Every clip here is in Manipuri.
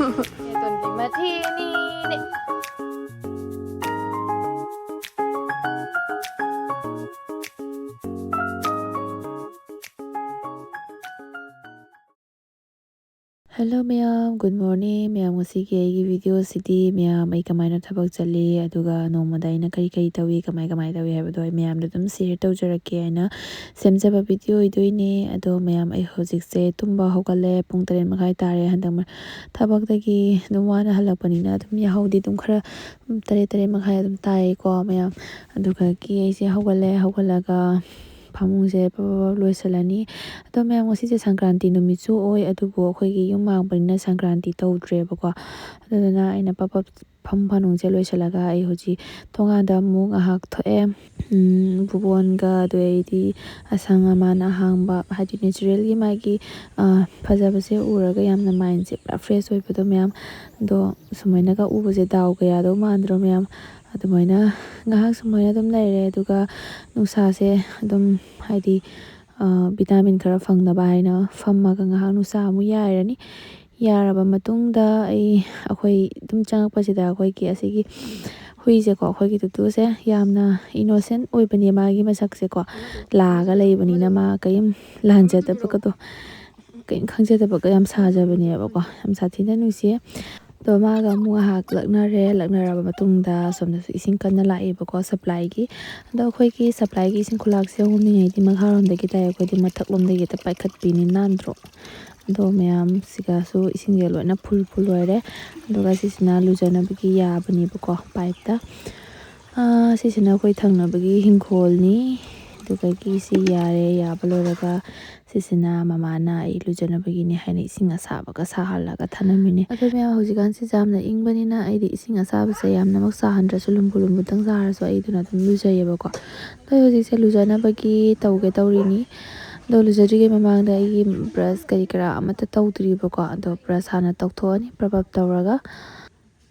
Tuần cái mà thi ni nè. Hello ma'am, good morning ma'am. Ngasigi aigi video sidi ma'am ay kamay na thabak chali aduga nongmada aina kari tawi kamay tawi haibado ay ma'am da dum share tawjarake aina semjaba video idoine ado ma'am ay hojikse tumba hogale pung 3 makhai tare handang thabak dagi dum wana halakpanina dum yahodi dum khara 3 makhai dum tai ko ma'am aduga ki aise hogalaga phamungse loisalani ado ma'am ngasi sankranti numitsu oi adubu akhoi yum mangpanina sankranti tawdrebako aduna aina papa phampanungse loisalaga ai hoji tongada mung ahak thoe bubonga doidi asanga mana hangba hadi natural gi magi phajabase uraga yamna mindse fresh oibado ma'am do sumaina ga ubase daw ga yado mandro ma'am adumaina ngahak sumaina dum laire aduga nusase dum haidi vitamin khara fangnaba haina fammaga ngahak nusa amu yairani yaraba matungda ai akhoi dum changakpasida akhoi ki asigi huise ko akhoi ki tutuse yamna innocent oibani magi masakse ko laga leibani na ma kayim lanjata bakato kain khangjata baka yam sajabani ba ko yam sathina nusi to maga muha laknaraba matungda somna ising kanna laibako supply gi ado khoi ki supply gi ising khulak se humni ngai di magharon da gi tai ko di mathaklom da gi ta paikhat pini nandro do ma'am siga su ising ge loina phul loire aduga sisina lujana bagi ya bani bako pipe ta sisina khoi thangna bagi hingkhol ni aduga gi si yare ya baloraga sisina mamana ai lujana bagi ni haina ising asabaga sahalaga thanamini ado mea hwjikan si jamna ingbanina ai di ising asaba se yamna mak sahandra sulum butang sahar so ai duna dum lujayeba ko to hoji se lujana bagi tawge tawrini do lujari ge mamangda ai brush kari kara amata tawdriba ko ado brush hana tawthoni prabab tawraga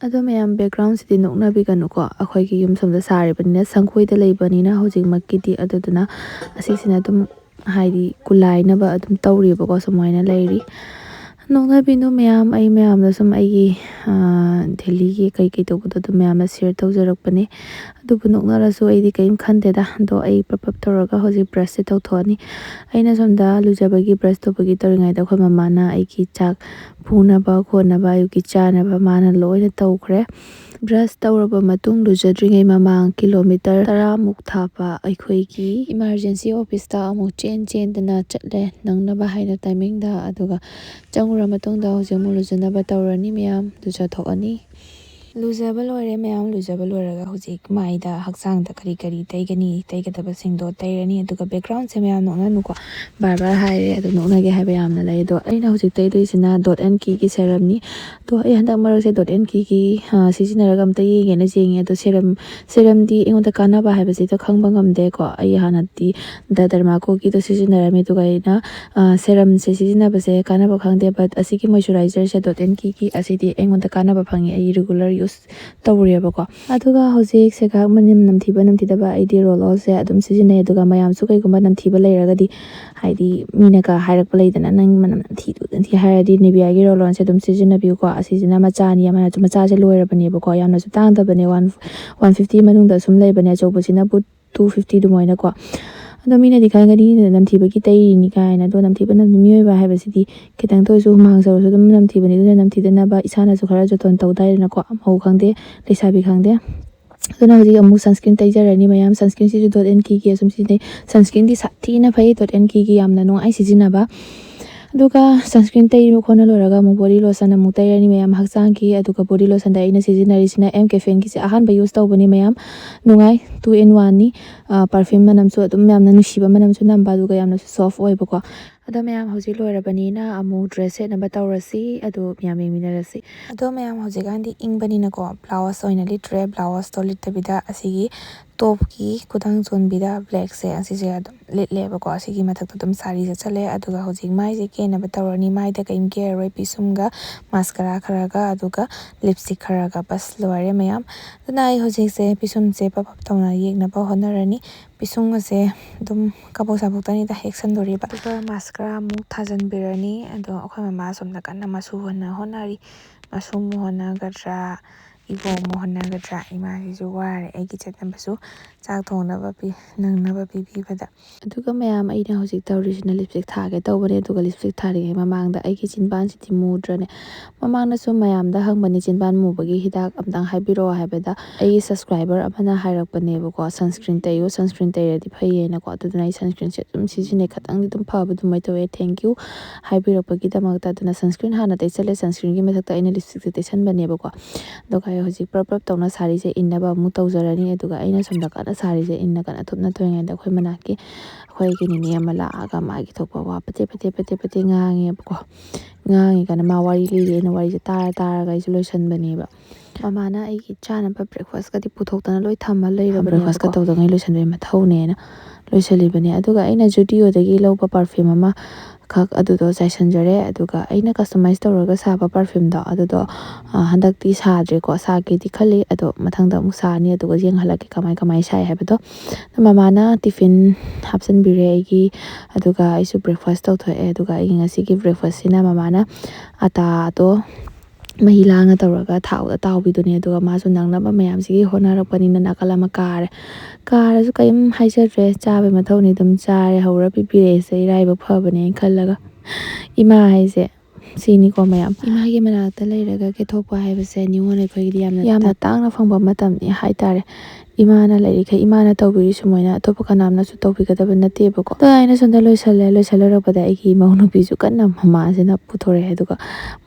ado ma'am background sidi nokna biganu ko akhoi ki yum somda sari banina sangkhoi da leibanina hojik makki aduduna asisina dum haidi kulai na ba adum tawri ba ko samaina leiri nokna binu ma'am ai ma'am da sum ai delhi gi kai to budo dum ma'am share tawjarak pani adu bu nokna ra su ai di kaim khande da do ai papap tawraga hoji brush se tawthoni aina somda lujabagi brush to bagi tawringai da khoi mamana ai ki chak phuna ba khona ba yu ki chana ba mana loina tawkhre brush tawraba matung lujadringai mamang kilometer 10 muk thapa aikhoi ki emergency office ta amu chen dana chatle nangnaba haina timing da aduga changura matung da hoje mu lujanaba tawrani ma'am luja thokani lujaba loire ma'am lujaba loraga hojik maida haksang da kari taigani taigadaba singdo tairani aduga background se ma'am nokna nuko bar haire adu nokna ge haiba yamna lai do aina hojik taidoisina .n ki serum ni to ai handak marak se .n ki sijinaraga amta yengena jengi ado serum di ingonda kanaba haiba se to khangba ngamde ko ai hana di da derma ko ki to sijinarami to gaina serum se sijinaba se kanaba khangde but asiki moisturizer se .n ki asidi ingonda kanaba phangi ai regular use tawriaba ko aduga hojik se ga manim namthiba ba ai di roll on se adum sijinai aduga mayam su kai gumba namthiba leiraga di haidi mina ka hairak palaidana nang manam namthi hairadi nibia gi roll on se dum sijinabi ko asijina machani amana chu macha se loirabani ba ko yamna su tangdabane 150 manungda sum leibane chobusina bu 250 dumoina ko ado mina dikhangani namthibagi taini kaina do namthiba nammioi ba haibasidi kitang toisu mangsaru su dum namthibani duna namthidana ba isana su khara joton tawdairana ko mau khangde leisabi khangde aduna hoji amu sunscreen taijarani mayam sunscreen si .n ki asum si sunscreen di sathina phai .n ki yamna no ai sijinaba aduga sunscreen tai khona loraga mu body lotion amu tairani mayam haksang ki aduga body lotion da ina sijinari sina m caffeine ki se ahan ba use tawbani mayam nungai 2 in 1 ni perfume manam su adum yamna nusiba manam su namba aduga yamna soft oiba ko ado mayam hoji loirabani na amu dress set namba tawrasi adu miyam minarasi ado mayam hoji gandi ingbani na ko blouse oina litre blouse to litabida asigi top ki kudang chonbida black se asise adum litleba ko asigi mathak dum sari se chale aduga hoji mai je ke na batawrani mai da kaim ke roi pisumga mascara kharaga aduga lipstick kharaga bas loire mayam dunai hoji se pisum se papap tawna yekna ba honarani pisum se dum kapo sabuk tani da heksan dori ba mascara mu thajan birani ado akhoi mama somna kanna masu hona honari ꯑꯁꯨꯝ ꯍꯣꯠꯅꯒꯗ꯭ꯔꯥ 이거 ꯍꯣꯠꯅꯒꯗ꯭ꯔꯥ 이마ꯁꯤꯁꯨ ꯋꯥꯔꯦ ꯑꯩꯒꯤ ꯆꯠꯅꯕꯁꯨ ꯆꯥꯛ ꯊꯣꯡꯅꯕ ꯅꯪꯅꯕ ꯄꯤꯕꯤꯕꯗ ꯑꯗꯨꯒ ꯃꯌꯥꯝ ꯑꯩꯅ ꯍꯧꯖꯤꯛ ꯇꯧꯔꯤꯁꯤꯅ ꯂꯤꯞꯁꯇꯤꯛ ꯊꯥꯒꯦ ꯇꯧꯕꯅꯦ ꯑꯗꯨꯒ ꯂꯤꯞꯁꯇꯤꯛ ꯊꯥꯔꯤꯉꯩ ꯃꯃꯥꯡꯗ ꯑꯩꯒꯤ ꯆꯤꯟꯕꯥꯟꯁꯤꯗꯤ ꯃꯨꯗ꯭ꯔꯅꯦ ꯃꯃꯥꯡꯗꯁꯨ ꯃꯌꯥꯝꯗ ꯍꯪꯕꯅꯤ ꯆꯤꯟꯕꯥꯟ ꯃꯨꯕꯒꯤ ꯍꯤꯗꯥꯛ ꯑꯝꯇꯪ ꯍꯥꯏꯕꯤꯔꯛꯑꯣ ꯍꯥꯏꯕꯗ ꯑꯩꯒꯤ ꯁꯕꯁꯀ꯭ꯔꯥꯏꯕꯔ ꯑꯃꯅ ꯍꯥꯏꯔꯛꯄꯅꯦꯕꯀꯣ ꯁꯟꯁꯀ꯭ꯔꯤꯟ ꯇꯩꯌꯨ ꯁꯟꯁꯀ꯭ꯔꯤꯟ ꯇꯩꯔꯗꯤ ꯐꯩꯌꯦꯅꯀꯣ ꯑꯗꯨꯗꯨꯅ ꯑꯩ ꯁꯟꯁꯀ꯭ꯔꯤꯟꯁꯦ ꯑꯗꯨꯝ ꯁꯤꯖꯤꯟꯅꯩ ꯈꯇꯪꯗꯤ ꯑꯗꯨꯝ ꯐꯕ ꯑꯗꯨꯃꯥꯏꯅ ꯇꯧꯋꯦ ꯊꯦꯡꯛꯌꯨ ꯍꯥꯏꯕꯤꯔꯛꯄꯒꯤꯗꯃꯛꯇ ꯑꯗꯨꯅ ꯁꯟꯁꯀ꯭ꯔꯤꯟ ꯍꯥꯟꯅ ꯇꯩꯁꯜꯂꯦ ꯁꯟꯁꯀ꯭ꯔꯤꯟꯒꯤ ꯃꯊꯛꯇ ꯑꯩꯅ ꯂꯤꯞꯁꯇꯤꯛꯁꯦ ꯇꯩꯁꯟꯕꯅꯦꯕꯀꯣ ꯑꯗꯨꯒ ꯑꯩ ꯍꯧꯖꯤꯛ ꯄ꯭ꯔꯞ ꯇꯧꯅ ꯁꯥꯔꯤꯁꯦ ꯏꯟꯅꯕ ꯑꯃꯨꯛ ꯇꯧꯖꯔꯅꯤ ꯑꯗꯨꯒ ꯑꯩꯅ ꯁꯣꯝꯗ ꯀꯟꯅ ꯁꯥꯔꯤꯁꯦ ꯏꯟꯅ ꯀꯟꯅ ꯊꯨꯞꯅ ꯇꯧꯔꯤꯉꯩꯗ ꯑꯩꯈꯣꯏ ꯃꯅꯥꯛꯀꯤ ꯑꯩꯈꯣꯏꯒꯤ ꯅꯤꯅꯦ ꯑꯃ ꯂꯥꯛꯑꯒ ꯃꯥꯒꯤ ꯊꯣꯛꯄ ꯋꯥ ꯄꯦꯠ ꯉꯥꯡꯉꯦꯕꯀꯣ ꯉꯥꯡꯉꯤꯀꯥꯟꯗ ꯃꯥ ꯋꯥꯔꯤ ꯂꯤꯔꯦ ꯑꯩꯅ ꯋꯥꯔꯤꯁꯦ ꯇꯥꯔꯒ ꯑꯩꯁꯨ ꯂꯣꯏꯁꯟꯕꯅꯦꯕ ꯃꯃꯥꯅ ꯑꯩꯒꯤ ꯆꯥꯅꯕ ꯕ꯭ꯔꯦꯛꯐꯥꯁꯀꯗꯤ ꯄꯨꯊꯣꯛꯇꯅ ꯂꯣꯏ ꯊꯝꯃ ꯂꯩꯔꯕꯅꯦꯕꯀꯣ ꯕ꯭ꯔꯦꯛꯐꯥꯁꯀ ꯇꯧꯗꯉꯩ ꯂꯣꯏꯁꯟꯕꯒꯤ ꯃꯊꯧꯅꯦꯅ ꯂꯣꯏꯁꯤꯜꯂꯤꯕꯅꯦ ꯑꯗꯨꯒ ꯑꯩꯅ ꯖꯨꯗꯤꯑꯣꯗꯒꯤ ꯂꯧꯕ ꯄꯔꯐ꯭ꯌꯨꯝ ꯑꯃ ꯈꯛ ꯑꯗꯨꯗꯣ ꯆꯥꯏꯁꯟꯖꯔꯦ ꯑꯗꯨꯒ ꯑꯩꯅ ꯀꯁꯇꯃꯥꯏꯁ ꯇꯧꯔꯒ ꯁꯥꯕ ꯄꯔꯐ꯭ꯌꯨꯝꯗꯣ ꯑꯗꯨꯗꯣ ꯍꯟꯗꯛꯇꯤ ꯁꯥꯗ꯭ꯔꯦꯀꯣ ꯁꯥꯒꯦꯗꯤ ꯈꯜꯂꯤ ꯑꯗꯣ ꯃꯊꯪꯗ ꯑꯃꯨꯛ ꯁꯥꯅꯤ ꯑꯗꯨꯒ ꯌꯦꯡꯍꯜꯂꯛꯀꯦ ꯀꯃꯥꯏ ꯁꯥꯏ ꯍꯥꯏꯕꯗꯣ ꯃꯃꯥꯅ ꯇꯤꯐꯤꯟ ꯍꯥꯞꯆꯤꯟꯕꯤꯔꯦ ꯑꯩꯒꯤ ꯑꯗꯨꯒ ꯑꯩꯁꯨ ꯕ꯭ꯔꯦꯛꯐꯥꯁ ꯇꯧꯊꯣꯛꯑꯦ ꯑꯗꯨꯒ ꯑꯩꯒꯤ ꯉꯁꯤꯒꯤ ꯕ꯭ꯔꯦꯛꯐꯥꯁꯁꯤꯅ ꯃꯃꯥꯅ ꯑꯇꯥꯗꯣ ꯃꯍꯤ ꯂꯥꯡꯅ ꯇꯧꯔꯒ ꯊꯥꯎꯗ ꯇꯥꯎꯕꯤꯗꯨꯅꯦ ꯑꯗꯨꯒ ꯃꯥꯁꯨ ꯅꯪꯅꯕ ꯃꯌꯥꯝꯁꯤꯒꯤ ꯍꯣꯠꯅꯔꯛꯄꯅꯤꯅ ꯅꯥꯀꯜ ꯑꯃ ꯀꯥꯔꯁꯨ ꯀꯔꯤꯝ ꯍꯥꯏꯖꯗ꯭ꯔꯦ ꯆꯥꯕꯩ ꯃꯊꯧꯅꯤ ꯑꯗꯨꯝ ꯆꯥꯔꯦ ꯍꯧꯔ ꯄꯤꯕꯤꯔꯛꯏꯁꯦ ꯏꯔꯥꯏꯕꯛ ꯐꯕꯅꯦꯅ ꯈꯜꯂꯒ ꯏꯃꯥ ꯍꯥꯏꯁꯦ ꯁꯤꯅꯤꯀꯣ ꯃꯌꯥꯝ ꯏꯃꯥꯒꯤ ꯃꯅꯥꯛꯇ ꯂꯩꯔꯒ ꯀꯦꯊꯣꯛꯄ ꯍꯥꯏꯕꯁꯦ ꯅꯤꯉꯣꯜ ꯑꯩꯈꯣꯏꯒꯤꯗꯤ ꯌꯥꯝꯅ ꯇꯥꯡꯅ ꯐꯪꯕ ꯃꯇꯝꯅꯤ ꯍꯥꯏꯇꯥꯔꯦ ꯏꯃꯥꯅ ꯂꯩꯔꯤꯈꯩ ꯏꯃꯥꯅ ꯇꯧꯕꯤꯔꯤ ꯁꯨꯃꯥꯏꯅ ꯑꯇꯣꯞꯄ ꯀꯅꯥꯝꯅꯁꯨ ꯇꯧꯕꯤꯒꯗꯕ ꯅꯠꯇꯦꯕꯀꯣ ꯑꯗꯣ ꯑꯩꯅ ꯁꯣꯝꯗ ꯂꯣꯏꯁꯜꯂꯨꯔꯛꯄꯗ ꯑꯩꯒꯤ ꯏꯃꯧ ꯅꯨꯄꯤꯁꯨ ꯀꯟꯅ ꯃꯃꯥꯁꯤꯅ ꯄꯨꯊꯣꯔꯛꯑꯦ ꯑꯗꯨꯒ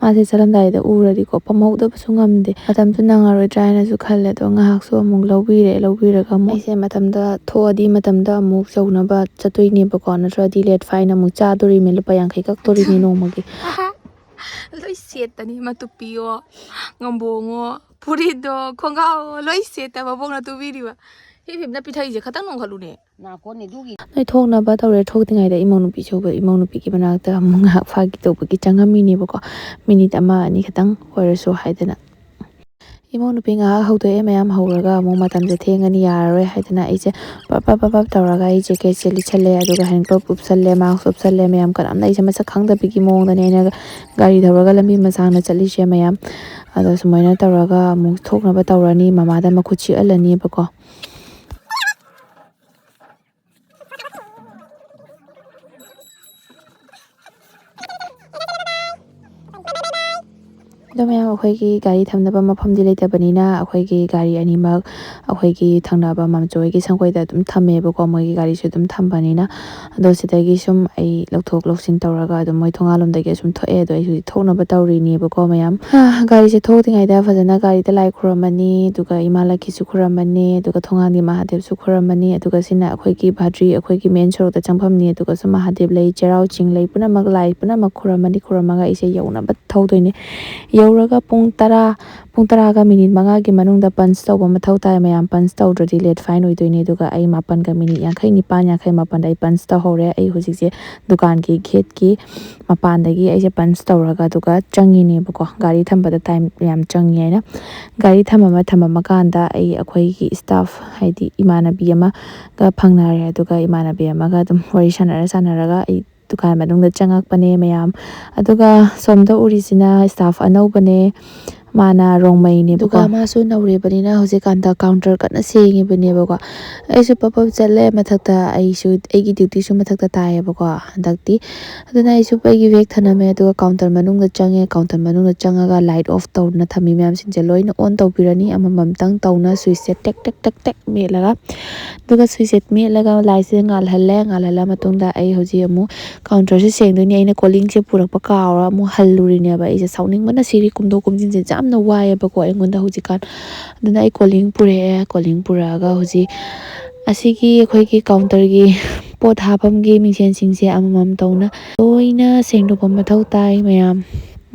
ꯃꯥꯁꯦ ꯆꯠꯂꯝꯗꯥꯏꯗ ꯎꯔꯗꯤꯀꯣ ꯄꯝꯍꯧꯗꯕꯁꯨ ꯉꯝꯗꯦ ꯃꯇꯝꯁꯨ ꯅꯪꯉꯔꯣꯏꯗ꯭ꯔꯥ ꯍꯥꯏꯅꯁꯨ ꯈꯜꯂꯦ ꯑꯗꯣ ꯉꯥꯏꯍꯥꯛꯁꯨ ꯑꯃꯨꯛ ꯂꯧꯕꯤꯔꯒ ꯑꯃꯨꯛ ꯑꯩꯁꯦ ꯃꯇꯝꯗ ꯊꯣꯛꯑꯗꯤ ꯃꯇꯝꯗ ꯑꯃꯨꯛ ꯌꯧꯅꯕ ꯆꯠꯇꯣꯏꯅꯦꯕꯀꯣ ꯅꯠꯇ꯭ꯔꯗꯤ ꯂꯦꯠ ꯐꯥꯏꯟ ꯑꯃꯨꯛ ꯆꯥꯗꯣꯔꯤꯃꯦ ꯂꯨꯄꯥ 50 ꯀꯛꯇꯣꯔꯤꯃꯦ ꯅꯣꯡꯃꯒꯤ ꯂꯣꯏ ꯁꯦꯠꯇꯅꯤ ꯃꯇꯨꯄꯤꯌꯣ ꯉꯝꯕꯣꯡꯉꯣ ꯐꯨꯔꯤꯠꯗꯣ ꯈꯣꯡꯒ꯭ꯔꯥꯎ ꯂꯣꯏ ꯁꯦꯠꯇ ꯃꯕꯣꯛꯅ ꯇꯨꯕꯤꯔꯤꯕ ꯍꯤꯞꯅ ꯄꯤꯊꯛꯏꯁꯦ ꯈꯇꯪ ꯅꯣꯡꯈꯠꯂꯨꯅꯦ ꯅꯣꯏ ꯊꯣꯛꯅꯕ ꯇꯧꯔꯦ ꯊꯣꯛꯇ꯭ꯔꯤꯉꯩꯗ ꯏꯃꯧ ꯅꯨꯄꯤꯒꯤ ꯃꯅꯥꯛꯇ ꯑꯃꯨꯛ ꯉꯥꯏꯍꯥꯛ ꯐꯥꯒꯤ ꯇꯧꯕꯒꯤ ꯆꯪꯉꯝꯃꯤꯅꯦꯕꯀோ ꯃꯤꯅꯤꯠ 1-2 ꯈꯛꯇꯪ ꯑꯣꯏꯔꯁꯨ ꯍꯥꯏꯗꯅ ꯏꯃꯧ ꯅꯨꯄꯤ ꯉꯥꯏꯍꯥꯛ ꯍꯧꯗꯣꯛꯑꯦ ꯃꯌꯥꯝ ꯍꯧꯔꯒ ꯑꯃꯨꯛ ꯃꯇꯝꯁꯦ ꯊꯦꯡꯉꯅꯤ ꯌꯥꯔꯔꯣꯏ ꯍꯥꯏꯗꯅ ꯑꯩꯁꯦ ꯄꯞ ꯇꯧꯔꯒ ꯑꯩ ꯖꯦꯀꯦꯠꯁꯦ ꯂꯤꯠꯁꯜꯂꯦ ꯑꯗꯨꯒ ꯍꯦꯟꯀ꯭ꯂꯣꯞ ꯎꯞꯁꯜꯂꯦ ꯃꯥꯛꯁ ꯎꯞꯁꯜꯂꯦ ꯃꯌꯥꯝ ꯀꯅꯥꯝꯅ ꯑꯩꯁꯦ ꯃꯁꯛ ꯈꯪꯗꯕꯤꯒꯤ ꯃꯑꯣꯡꯗꯅꯦ ꯑꯩꯅ ꯒꯥꯔꯤ ꯊꯧꯔꯒ ꯂꯝꯕꯤ ꯃꯁꯥꯡꯅ ꯆꯠꯂꯤꯁꯦ ꯃꯌꯥꯝ ꯑꯗꯣ ꯁꯨꯃꯥꯏꯅ ꯇꯧꯔꯒ ꯑꯃꯨꯛ ꯊꯣꯛꯅꯕ ꯇꯧꯔꯅꯤ ꯃꯃꯥꯗ ꯃꯈꯨꯠ ꯆꯤꯛꯍꯜꯂꯅꯤꯕꯀꯣ ꯑꯗꯣ ꯃꯌꯥꯝ ꯑꯩꯈꯣꯏꯒꯤ ꯒꯥꯔꯤ ꯊꯝꯅꯕ ꯃꯐꯝꯗꯤ ꯂꯩꯇꯕꯅꯤꯅ ꯑꯩꯈꯣꯏꯒꯤ ꯒꯥꯔꯤ ꯑꯅꯤꯃꯛ ꯑꯩꯈꯣꯏꯒꯤ ꯊꯪꯅꯕ ꯃꯝꯆꯣꯏꯒꯤ ꯁꯪꯒꯣꯏꯗ ꯑꯗꯨꯝ ꯊꯝꯃꯦꯕꯀꯣ ꯃꯣꯏꯒꯤ ꯒꯥꯔꯤꯁꯨ ꯑꯗꯨꯝ ꯊꯝꯕꯅꯤꯅ ꯑꯗꯣ ꯁꯤꯗꯒꯤ ꯁꯨꯝ ꯑꯩ ꯂꯧꯊꯣꯛ ꯂꯧꯁꯤꯟ ꯇꯧꯔꯒ ꯑꯗꯨꯝ ꯃꯣꯏ ꯊꯣꯡꯒꯥꯜꯂꯣꯝꯗꯒꯤ ꯁꯨꯝ ꯊꯣꯛꯑꯦ ꯑꯗꯣ ꯑꯩꯁꯨ ꯊꯣꯛꯅꯕ ꯇꯧꯔꯤꯅꯦꯕꯀꯣ ꯃꯌꯥꯝ ꯒꯥꯔꯤꯁꯦ ꯊꯣꯛꯇ꯭ꯔꯤꯉꯩꯗ ꯐꯖꯅ ꯒꯥꯔꯤꯗ ꯂꯥꯏ ꯈꯨꯔꯝꯃꯅꯤ ꯑꯗꯨꯒ ꯏꯃꯥ ꯂꯛꯀꯤꯁꯨ ꯈꯨꯔꯝꯃꯅꯤ ꯑꯗꯨꯒ ꯊꯣꯡꯒꯥꯟꯒꯤ ꯃꯍꯥꯗꯦꯕꯁꯨ ꯈꯨꯔꯝꯃꯅꯤ ꯑꯗꯨꯒ ꯁꯤꯅ ꯑꯩꯈꯣꯏꯒꯤ ꯚꯥꯗ꯭ꯔꯤ ꯑꯩꯈꯣꯏꯒꯤ ꯃꯦꯟ ꯁꯣꯔꯣꯛꯇ ꯆꯪꯐꯝꯅꯤ ꯑꯗꯨꯒꯁꯨ ꯃꯍꯥꯗꯦꯕ ꯂꯩ ꯆꯩꯔꯥꯎ ꯆꯤꯡ ꯂꯩ ꯄꯨꯝꯅꯃꯛ ꯂꯥꯏ ꯄꯨꯝꯅꯃꯛ ꯈꯨꯔꯝꯃꯒ ꯑꯩꯁꯦ ꯌꯧꯅꯕ ꯊꯧꯗꯣꯏꯅꯦ ꯌꯧꯔꯒ ꯄꯨꯡ 10ꯒ ꯃꯤꯅꯤꯠ 5ꯒꯤ ꯃꯅꯨꯡꯗ ꯄꯟꯁ ꯇꯧꯕ ꯃꯊꯧ ꯇꯥꯏ ꯃꯌꯥꯝ ꯄꯟꯁ ꯇꯧꯗ꯭ꯔꯗꯤ ꯂꯦꯠ ꯐꯥꯏꯟ ꯑꯣꯏꯗꯣꯏꯅꯦ ꯑꯗꯨꯒ ꯑꯩ 9ꯒ ꯃꯤꯅꯤꯠ 59-58ꯗ ꯑꯩ ꯄꯟꯁ ꯇꯧꯍꯧꯔꯦ ꯑꯩ ꯍꯧꯖꯤꯛꯁꯦ ꯗꯨꯀꯥꯟꯒꯤ ꯒꯦꯠꯀꯤ ꯃꯄꯥꯟꯗꯒꯤ ꯑꯩꯁꯦ ꯄꯟꯁ ꯇꯧꯔꯒ ꯑꯗꯨꯒ ꯆꯪꯉꯤꯅꯦꯕꯀꯣ ꯒꯥꯔꯤ ꯊꯝꯕꯗ ꯇꯥꯏꯝ ꯌꯥꯝ ꯆꯪꯉꯤ ꯍꯥꯏꯅ ꯒꯥꯔꯤ ꯊꯝꯃꯀꯥꯟꯗ ꯑꯩꯈꯣꯏꯒꯤ ꯏꯁꯇꯥꯐ ꯍꯥꯏꯗꯤ ꯏꯃꯥꯟꯅꯕꯤ ꯑꯃꯒ ꯐꯪꯅꯔꯦ ꯑꯗꯨꯒ ꯏꯃꯥꯟꯅꯕꯤ ꯑꯃꯒ ꯑꯗꯨꯝ ꯋꯥꯔꯤ ꯁꯥꯟꯅꯔꯒ ꯑꯩ ꯗꯨꯀꯥꯟ ꯃꯅꯨꯡꯗ ꯆꯪꯉꯛꯄꯅꯦ ꯃꯌꯥꯝ ꯑꯗꯨꯒ ꯁꯣꯝꯗ ꯎꯔꯤꯁꯤꯅ ꯏꯁꯇꯥꯐ ꯑꯅꯧꯕꯅꯦ ꯃꯥꯅ ꯔꯣꯡꯃꯩꯅꯦꯕꯀꯣ ꯑꯗꯨꯒ ꯃꯥꯁꯨ ꯅꯧꯔꯤꯕꯅꯤꯅ ꯍꯧꯖꯤꯛꯀꯥꯟꯗ ꯀꯥꯎꯟꯇꯔ ꯀꯟꯅ ꯁꯦꯡꯉꯤꯕꯅꯦꯕꯀꯣ ꯑꯩꯁꯨ ꯄꯞ ꯆꯠꯂꯦ ꯃꯊꯛꯇ ꯑꯩꯒꯤ ꯗ꯭ꯌꯨꯇꯤꯁꯨ ꯃꯊꯛꯇ ꯇꯥꯏꯌꯦꯕꯀꯣ ꯍꯟꯗꯛꯇꯤ ꯑꯗꯨꯅ ꯑꯩꯁꯨ ꯑꯩꯒꯤ ꯕꯦꯒ ꯊꯅꯝꯃꯦ ꯑꯗꯨꯒ ꯀꯥꯎꯟꯇꯔ ꯃꯅꯨꯡꯗ ꯆꯪꯉꯦ ꯀꯥꯎꯟꯇꯔ ꯃꯅꯨꯡꯗ ꯆꯪꯉꯒ ꯂꯥꯏꯠ ꯑꯣꯐ ꯇꯧꯗꯨꯅ ꯊꯝꯃꯤ ꯃꯌꯥꯝꯁꯤꯡꯁꯦ ꯂꯣꯏꯅ ꯑꯣꯟ ꯇꯧꯕꯤꯔꯅꯤ ꯑꯃꯃꯝꯇꯪ ꯇꯧꯅ ꯁ꯭ꯋꯤꯆꯁꯦ ꯇꯦꯛ ꯃꯦꯠꯂꯒ ꯑꯗꯨꯒ ꯁ꯭ꯋꯤꯆꯁꯦ ꯃꯦꯠꯂꯒ ꯂꯥꯏꯠꯁꯦ ꯉꯥꯜꯍꯜꯂ ꯃꯇꯨꯡꯗ ꯑꯩ ꯍꯧꯖꯤꯛ ꯑꯃꯨꯛ ꯀꯥꯎꯟꯇꯔꯁꯦ ꯁꯦꯡꯗꯣꯏꯅꯤ ꯑꯩꯅ ꯀꯣꯂꯤꯡꯁꯦ ꯄꯨꯔꯛꯄ ꯀꯥꯎꯔ ꯑꯃꯨꯛ ꯍꯜꯂꯨꯔꯤꯅꯦꯕ ꯑꯩꯁꯦ ꯁꯥꯎꯅꯤꯡꯕꯅ ꯁꯤꯔꯤ ꯀꯨꯝꯗꯣꯛ ꯀꯨꯝꯖꯤꯟꯁꯦ ꯌꯥꯝꯅ ꯋꯥꯏꯑꯦꯕꯀꯣ ꯑꯩꯉꯣꯟꯗ ꯍꯧꯖꯤꯛꯀꯥꯟ ꯑꯗꯨꯅ ꯑꯩ ꯀꯣꯂꯤꯡ ꯄꯨꯔꯛꯑꯒ ꯍꯧꯖꯤꯛ ꯑꯁꯤꯒꯤ ꯑꯩꯈꯣꯏꯒꯤ ꯀꯥꯎꯟꯇꯔꯒꯤ ꯄꯣꯠ ꯍꯥꯞꯐꯝꯒꯤ ꯃꯤꯡꯁꯦꯟꯁꯤꯡꯁꯦ ꯑꯃꯃꯝ ꯇꯧꯅ ꯂꯣꯏꯅ ꯁꯦꯡꯗꯣꯛꯄ ꯃꯊꯧ ꯇꯥꯏ ꯃꯌꯥꯝ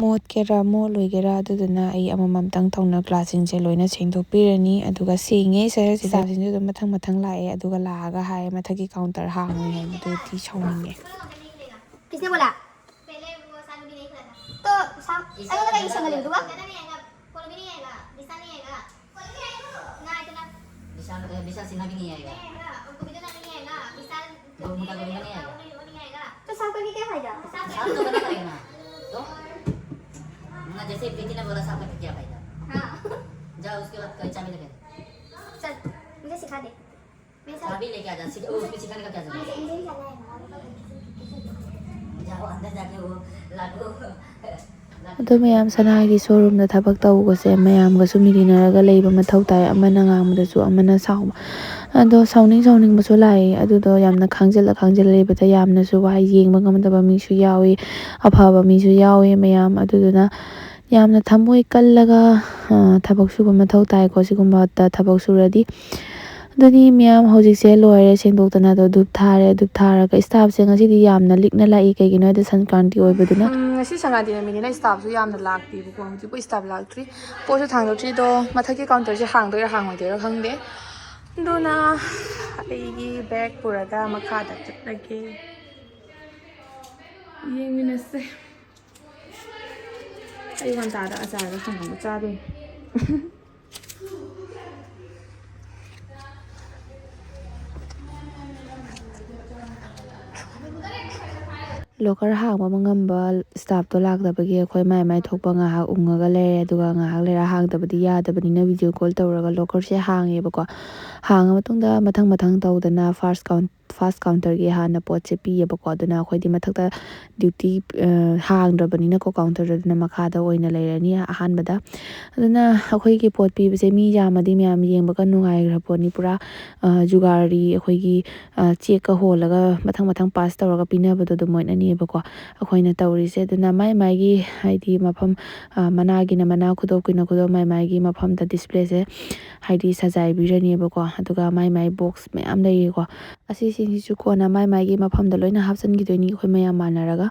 ꯃꯣꯠꯀꯦꯔꯥ ꯃꯣꯠꯂꯣꯏꯒꯦꯔꯥ ꯑꯗꯨꯗꯨꯅ ꯑꯩ ꯑꯃꯃꯝꯇꯪ ꯇꯧꯅ ꯒ꯭ꯂꯥꯁꯁꯤꯡꯁꯦ ꯂꯣꯏꯅ ꯁꯦꯡꯗꯣꯛꯄꯤꯔꯅꯤ ꯑꯗꯨꯒ ꯁꯦꯡꯉꯦ ꯁꯤꯡꯁꯨ ꯑꯗꯨꯝ ꯃꯊꯪ ꯂꯥꯛꯑꯦ ꯑꯗꯨꯒ ꯂꯥꯛꯑꯒ ꯍꯥꯏꯌꯦ ꯃꯊꯛꯀꯤ ꯀꯥꯎꯟꯇꯔ ꯍꯥꯡꯉꯣꯏ ꯍꯥꯏꯕꯗꯨꯗꯤ ꯁꯥꯎꯅꯤꯡꯉꯦ किसने बोला पहले वो सानू भी नहीं खिला था तो अरे तो कहीं संग ले दूंगा ज्यादा नहीं आएगा कोई भी नहीं आएगा विशाल नहीं आएगा कोई भी आएगा ना इतना विशाल सिन्हा भी नहीं आएगा उनको भी तो नहीं आएगा विशाल वो मुंडा को नहीं आएगा वो नहीं आएगा तो साफ करके क्या फायदा साफ तो करना पड़ेगा ना तो मुंडा जैसे प्रीति ने बोला साहब ने किया भाई हाँ जाओ उसके बाद कहीं चाबी लेके चल मुझे सिखा दे मैं चाबी लेके आ जा उसको सिखाने का क्या जरूरत है जाओ अंदर जाके वो लागू ꯑꯗꯣ ꯃꯌꯥꯝ ꯁꯅꯥꯒꯤ ꯁꯣꯔꯨꯝꯗ ꯊꯕꯛ ꯇꯧꯕꯁꯦ ꯃꯌꯥꯝꯒꯁꯨ ꯃꯤꯔꯤꯅꯔꯒ ꯂꯩꯕ ꯃꯊꯧ ꯇꯥꯏ ꯑꯃꯅ ꯉꯥꯡꯕꯗꯁꯨ ꯑꯃꯅ ꯁꯥꯎꯕ ꯑꯗꯣ ꯁꯥꯎꯅꯤꯡꯕꯁꯨ ꯂꯥꯛꯏ ꯑꯗꯨꯗꯣ ꯌꯥꯝꯅ ꯈꯥꯡꯖꯤꯜꯂ ꯂꯩꯕꯗ ꯌꯥꯝꯅꯁꯨ ꯋꯥꯏ ꯌꯦꯡꯕ ꯉꯝꯗꯕ ꯃꯤꯁꯨ ꯌꯥꯎꯏ ꯑꯐꯕ ꯃꯤꯁꯨ ꯌꯥꯎꯏ ꯃꯌꯥꯝ ꯑꯗꯨꯗꯨꯅ ꯌꯥꯝꯅ ꯊꯃꯣꯏ ꯀꯜꯂꯒ ꯊꯕꯛ ꯁꯨꯕ ꯃꯊꯧ ꯇꯥꯏꯀꯣ ꯁꯤꯒꯨꯝꯕꯗ ꯊꯕꯛ ꯁꯨꯔꯗꯤ ꯑꯗꯨꯗꯤ ꯃꯌꯥꯝ ꯍꯧꯖꯤꯛꯁꯦ ꯂꯣꯏꯔꯦ ꯁꯦꯡꯗꯣꯛꯇꯅ ꯑꯗꯣ ꯙꯨꯞ ꯊꯥꯔꯒ ꯁ꯭ꯇꯥꯐꯁꯦ ꯉꯁꯤꯗꯤ ꯌꯥꯝꯅ ꯂꯤꯛꯅ ꯂꯥꯛꯏ ꯀꯩꯒꯤꯅꯣ ꯍꯥꯏꯗꯤ ꯁꯪꯀ꯭ꯔꯥꯟꯇꯤ ꯑꯣꯏꯕꯗꯨꯅ ꯉꯁꯤ ꯁꯪꯀ꯭ꯔꯥꯟꯇꯤ ꯅꯨꯃꯤꯠꯅꯤꯅ ꯁ꯭ꯇꯥꯐꯁꯨ ꯌꯥꯝꯅ ꯂꯥꯛꯇꯦꯕꯀꯣ ꯍꯧꯖꯤꯛꯄꯨ ꯁ꯭ꯇꯥꯐ ꯂꯥꯛꯇ꯭ꯔꯤ ꯄꯣꯠꯁꯨ ꯊꯥꯡꯗꯣꯛꯇ꯭ꯔꯤꯗꯣ ꯃꯊꯛꯀꯤ ꯀꯥꯎꯟꯇꯔꯁꯦ ꯍꯥꯡꯗꯣꯏꯔꯥ ꯍꯥꯡꯉꯣꯏꯗꯣꯏꯔꯥ ꯈꯪꯗꯦ ꯑꯗꯨꯅ ꯑꯩꯒꯤ ꯕꯦഗ് ꯄꯨꯔꯒ ꯃꯈꯥꯗ ꯆꯠꯂꯒꯦ ꯌꯦꯡꯃꯤꯟꯅꯁꯦ ꯑꯌꯨꯛ ꯉꯟꯇꯥꯗ ꯑꯆꯥꯔꯒ ꯁꯪꯒꯣꯝꯒ ꯆꯥꯗꯣꯏꯅꯤ ꯂꯣꯀꯔ ꯍꯥꯡꯕ ꯉꯝꯕ ꯁ꯭ꯇꯥꯐꯇꯣ ꯂꯥꯛꯇꯕꯒꯤ ꯑꯩꯈꯣꯏ ꯃꯥꯏ ꯊꯣꯛꯄ ꯉꯥꯏꯍꯥꯛ ꯎꯪꯉꯒ ꯂꯩꯔꯦ ꯑꯗꯨꯒ ꯉꯥꯏꯍꯥꯛ ꯂꯩꯔ ꯍꯥꯡꯗꯕꯗꯤ ꯌꯥꯗꯕꯅꯤꯅ ꯚꯤꯗꯤꯑꯣ ꯀꯣꯜ ꯇꯧꯔꯒ ꯂꯣꯀꯔꯁꯦ ꯍꯥꯡꯉꯦꯕꯀꯣ ꯍꯥꯡꯉ ꯃꯇꯨꯡꯗ ꯃꯊꯪ ꯇꯧꯗꯅ ꯐꯥꯔꯁ ꯀꯥꯎꯟꯇꯔꯒꯤ ꯍꯥꯟꯅ ꯄꯣꯠꯁꯦ ꯄꯤꯌꯦꯕꯀꯣ ꯑꯗꯨꯅ ꯑꯩꯈꯣꯏꯗꯤ ꯃꯊꯛꯇ ꯗ꯭ꯌꯨꯇꯤ ꯍꯥꯡꯗ꯭ꯔꯕꯅꯤꯅꯀꯣ ꯀꯥꯎꯟꯇꯔꯗꯨꯅ ꯃꯈꯥꯗ ꯑꯣꯏꯅ ꯂꯩꯔꯅꯤ ꯑꯍꯥꯟꯕꯗ ꯑꯗꯨꯅ ꯑꯩꯈꯣꯏꯒꯤ ꯄꯣꯠ ꯄꯤꯕꯁꯦ ꯃꯤ ꯌꯥꯝꯃꯗꯤ ꯃꯌꯥꯝ ꯌꯦꯡꯕꯒ ꯅꯨꯡꯉꯥꯏꯈ꯭ꯔ ꯄꯣꯠꯅꯤ ꯄꯨꯔꯥ ꯖꯨꯒꯥꯔꯤ ꯑꯩꯈꯣꯏꯒꯤ ꯆꯦꯛꯀ ꯍꯣꯜꯂꯒ ꯃꯊꯪ ꯄꯥꯁ ꯇꯧꯔꯒ ꯄꯤꯅꯕꯗꯣ ꯑꯗꯨꯃꯥꯏꯅꯅꯦꯕꯀꯣ ꯑꯩꯈꯣꯏꯅ ꯇꯧꯔꯤꯁꯦ ꯑꯗꯨꯅ ꯃꯥꯏꯒꯤ ꯍꯥꯏꯗꯤ ꯃꯐꯝ ꯃꯅꯥꯒꯤꯅ ꯃꯅꯥ ꯈꯨꯗꯣꯞꯀꯤꯅ ꯈꯨꯗꯣꯞ ꯃꯥꯏꯒꯤ ꯃꯐꯝꯗ ꯗꯤꯁꯄ꯭ꯂꯦꯁꯦ ꯍꯥꯏꯗꯤ ꯁꯖꯥꯏꯕꯤꯔꯅꯦꯕꯀꯣ ꯑꯗꯨꯒ ꯃꯥꯏ ꯕꯣꯛꯁ ꯃꯌꯥꯝ ꯂꯩꯌꯦꯀꯣ ꯑꯁꯤꯁꯤꯡꯁꯤꯁꯨ ꯀꯣꯟꯅ ꯃꯥꯏꯒꯤ ꯃꯐꯝꯗ ꯂꯣꯏꯅ ꯍꯥꯞꯆꯤꯟꯈꯤꯗꯣꯏꯅꯤ ꯑꯩꯈꯣই ꯃꯌꯥꯝ ꯃꯥꯟꯅꯔꯒ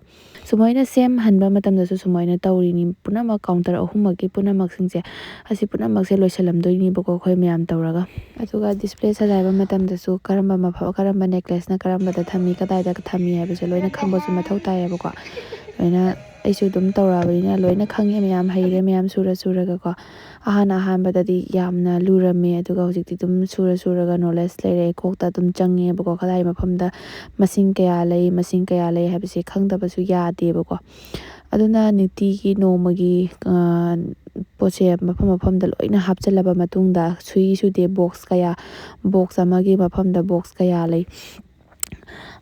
ꯁꯨꯃꯥꯏꯅ ꯁꯦꯝꯍꯟꯕ ꯃꯇꯝꯗꯁꯨ ꯁꯨꯃꯥꯏꯅ ꯇꯧꯔꯤꯅꯤ ꯄꯨꯝꯅꯃꯛ ꯀꯥꯎꯟꯇꯔ ꯑꯍꯨꯝꯃꯛꯀꯤ ꯄꯨꯝꯅꯃꯛꯁꯤꯡꯁꯦ ꯑꯁꯤ ꯄꯨꯝꯅꯃꯛꯁꯦ ꯂꯣꯏꯁꯤꯜꯂꯝꯗꯣꯏꯅꯦꯕꯀꯣ ꯑꯩꯈꯣꯏ ꯃꯌꯥꯝ ꯇꯧꯔꯒ ꯑꯗꯨꯒ ꯗꯤꯁꯄ꯭ꯂꯦ ꯁꯖꯥꯏꯕ ꯃꯇꯝꯗꯁꯨ ꯀꯔꯝꯕ ꯅꯦꯛꯀ꯭ꯂꯦꯁꯅ ꯀꯔꯝꯕꯗ ꯊꯝꯃꯤ ꯀꯗꯥꯏꯗ ꯊꯝꯃꯤ ꯍꯥꯏꯕꯁꯦ ꯂꯣꯏꯅ ꯈꯪꯕꯁꯨ ꯃꯊꯧ ꯇꯥꯏꯌꯦꯕꯀꯣ ꯂꯣꯏꯅ ꯑꯩꯁꯨ ꯑꯗꯨꯝ ꯇꯧꯔꯛꯑꯕꯅꯤꯅ ꯂꯣꯏꯅ ꯈꯪꯉꯦ ꯃꯌꯥꯝ ꯍꯩꯔꯦ ꯃꯌꯥꯝ ꯁꯨꯔꯒꯀꯣ ꯑꯍꯥꯟꯕꯗꯗꯤ ꯌꯥꯝꯅ ꯂꯨꯔꯝꯃꯦ ꯑꯗꯨꯒ ꯍꯧꯖꯤꯛꯇꯤ ꯑꯗꯨꯝ ꯁꯨꯔꯒ ꯅꯣꯂꯦꯖ ꯂꯩꯔꯦ ꯀꯣꯛꯇ ꯑꯗꯨꯝ ꯆꯪꯉꯦꯕꯀꯣ ꯀꯗꯥꯏ ꯃꯐꯝꯗ ꯃꯁꯤꯡ ꯀꯌꯥ ꯂꯩ ꯍꯥꯏꯕꯁꯦ ꯈꯪꯗꯕꯁꯨ ꯌꯥꯗꯦꯕꯀꯣ ꯑꯗꯨꯅ ꯅꯨꯡꯇꯤꯒꯤ ꯅꯣꯡꯃꯒꯤ ꯄꯣꯠꯁꯦ ꯃꯐꯝꯗ ꯂꯣꯏꯅ ꯍꯥꯞꯆꯤꯜꯂꯕ ꯃꯇꯨꯡꯗ ꯁꯨꯗꯦ ꯕꯣꯛꯁ ꯑꯃꯒꯤ ꯃꯐꯝꯗ ꯕꯣꯛꯁ ꯀꯌꯥ ꯂꯩ